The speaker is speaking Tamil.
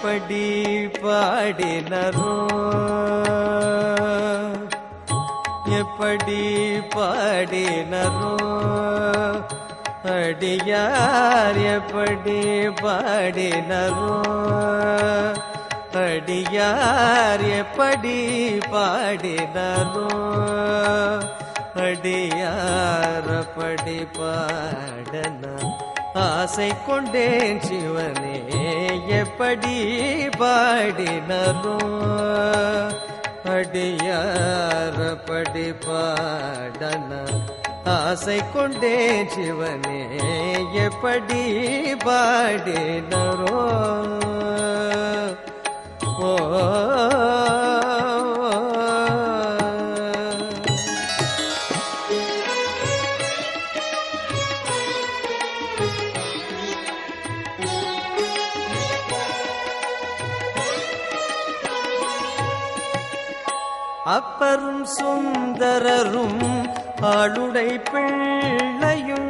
எப்படி பாடினரோ எப்படி பாடினரோ அடியார் எப்படி பாடினரோ அடியார் எப்படி பாடினரோ அடியார் அப்படி பாடன ஆசை கொண்டேன் சிவனே எப்படி பாடினரோ அடியார் அப்படி பாடன ஆசை கொண்டேன் சிவனே எப்படி பாடினரோ ஓ அப்பரும் சுந்தரரும் ஆளுடை பிள்ளையும்